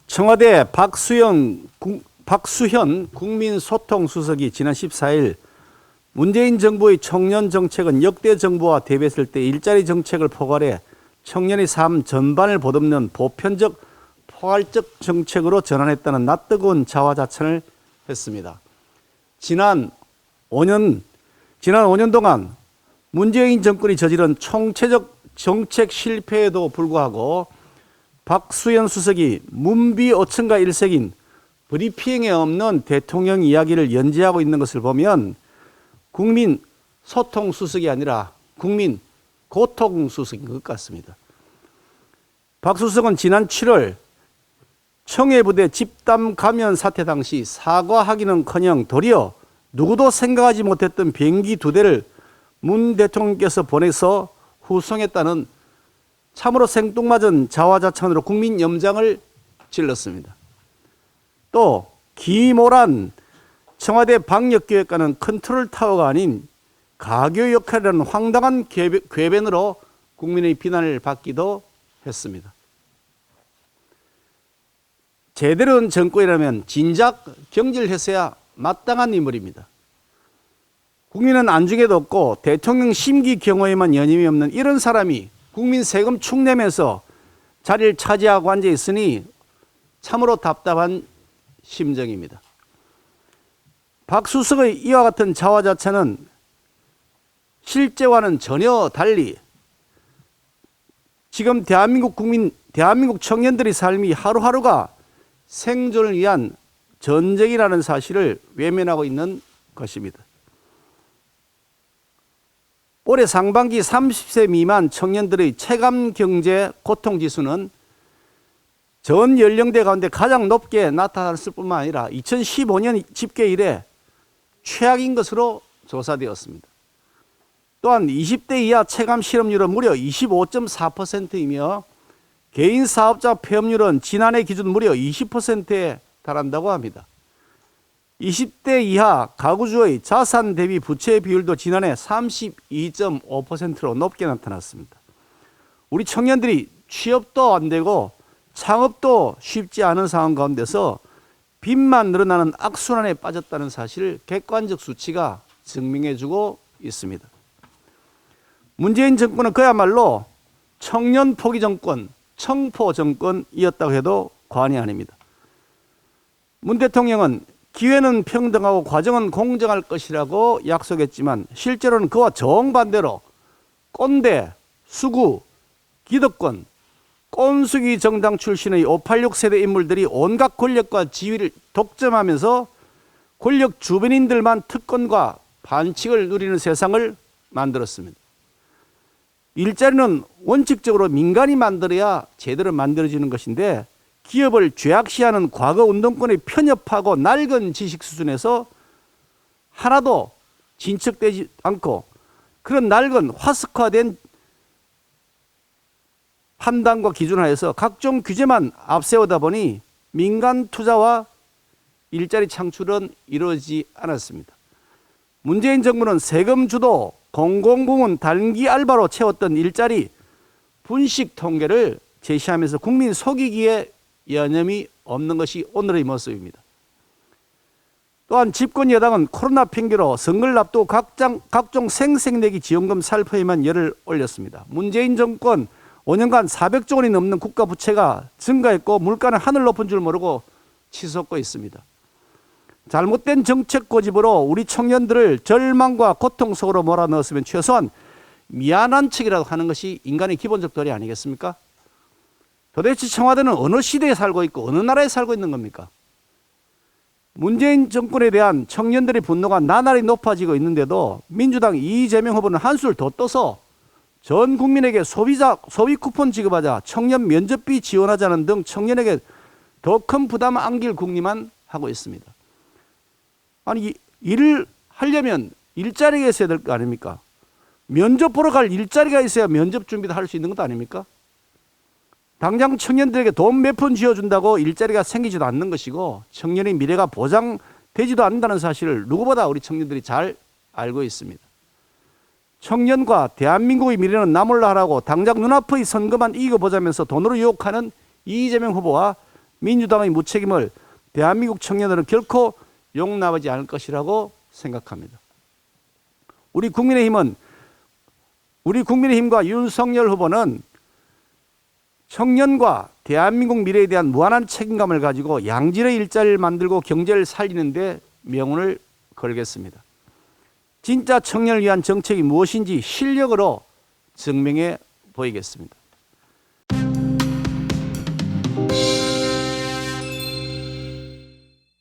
청와대 박수현 국민소통수석이 지난 14일 문재인 정부의 청년 정책은 역대 정부와 대비했을 때 일자리 정책을 포괄해 청년의 삶 전반을 보듬는 보편적 포괄적 정책으로 전환했다는 낯뜨거운 자화자찬을 했습니다. 지난 5년 동안 문재인 정권이 저지른 총체적 정책 실패에도 불구하고 박수현 수석이 문비 5층과 일색인 브리핑에 없는 대통령 이야기를 연재하고 있는 것을 보면 국민 소통 수석이 아니라 국민 고통 수석인 것 같습니다. 박 수석은 지난 7월 청해부대 집단 감염 사태 당시 사과하기는커녕 도리어 누구도 생각하지 못했던 비행기 2대를 문 대통령께서 보내서 후송했다는 참으로 생뚱맞은 자화자찬으로 국민 염장을 질렀습니다. 또 기모란 청와대 방역기획관은 컨트롤타워가 아닌 가교 역할이라는 황당한 궤변으로 국민의 비난을 받기도 했습니다. 제대로 된 정권이라면 진작 경질했어야 마땅한 인물입니다. 국민은 안중에도 없고 대통령 심기 경호에만 연임이 없는 이런 사람이 국민 세금 축내면서 자리를 차지하고 앉아 있으니 참으로 답답한 심정입니다. 박 수석의 이와 같은 자화자찬은 실제와는 전혀 달리 지금 대한민국 청년들의 삶이 하루하루가 생존을 위한 전쟁이라는 사실을 외면하고 있는 것입니다. 올해 상반기 30세 미만 청년들의 체감 경제 고통 지수는 전 연령대 가운데 가장 높게 나타났을 뿐만 아니라 2015년 집계 이래 최악인 것으로 조사되었습니다. 또한 20대 이하 체감 실업률은 무려 25.4%이며 개인 사업자 폐업률은 지난해 기준 무려 20%에 달한다고 합니다. 20대 이하 가구주의 자산 대비 부채 비율도 지난해 32.5%로 높게 나타났습니다. 우리 청년들이 취업도 안 되고 창업도 쉽지 않은 상황 가운데서 빚만 늘어나는 악순환에 빠졌다는 사실을 객관적 수치가 증명해주고 있습니다. 문재인 정권은 그야말로 청년 포기 정권, 청포 정권이었다고 해도 과언이 아닙니다. 문 대통령은 기회는 평등하고 과정은 공정할 것이라고 약속했지만 실제로는 그와 정반대로 꼰대, 수구, 기득권, 꼰수기 정당 출신의 586 세대 인물들이 온갖 권력과 지위를 독점하면서 권력 주변인들만 특권과 반칙을 누리는 세상을 만들었습니다. 일자리는 원칙적으로 민간이 만들어야 제대로 만들어지는 것인데 기업을 죄악시하는 과거 운동권에 편협하고 낡은 지식 수준에서 하나도 진척되지 않고 그런 낡은 화석화된 판단과 기준하에서 각종 규제만 앞세우다 보니 민간 투자와 일자리 창출은 이루어지지 않았습니다. 문재인 정부는 세금 주도 공공부문 단기 알바로 채웠던 일자리 분식 통계를 제시하면서 국민 속이기에 여념이 없는 것이 오늘의 모습입니다. 또한 집권 여당은 코로나 핑계로 선거를 앞두고 각종 생색내기 지원금 살포에만 열을 올렸습니다. 문재인 정권 5년간 400조 원이 넘는 국가 부채가 증가했고 물가는 하늘 높은 줄 모르고 치솟고 있습니다. 잘못된 정책 고집으로 우리 청년들을 절망과 고통 속으로 몰아넣었으면 최소한 미안한 척이라도 하는 것이 인간의 기본적 도리 아니겠습니까? 도대체 청와대는 어느 시대에 살고 있고 어느 나라에 살고 있는 겁니까? 문재인 정권에 대한 청년들의 분노가 나날이 높아지고 있는데도 민주당 이재명 후보는 한술 더 떠서 전 국민에게 소비 쿠폰 지급하자, 청년 면접비 지원하자는 등 청년에게 더 큰 부담 안길 궁리만 하고 있습니다. 아니, 일을 하려면 일자리가 있어야 될 거 아닙니까? 면접 보러 갈 일자리가 있어야 면접 준비도 할 수 있는 것도 아닙니까? 당장 청년들에게 돈 몇 푼 쥐어준다고 일자리가 생기지도 않는 것이고 청년의 미래가 보장되지도 않는다는 사실을 누구보다 우리 청년들이 잘 알고 있습니다. 청년과 대한민국의 미래는 나 몰라 하라고 당장 눈앞의 선거만 이겨보자면서 돈으로 유혹하는 이재명 후보와 민주당의 무책임을 대한민국 청년들은 결코 용납하지 않을 것이라고 생각합니다. 우리 국민의힘과 윤석열 후보는 청년과 대한민국 미래에 대한 무한한 책임감을 가지고 양질의 일자리를 만들고 경제를 살리는 데 명운을 걸겠습니다. 진짜 청년을 위한 정책이 무엇인지 실력으로 증명해 보이겠습니다.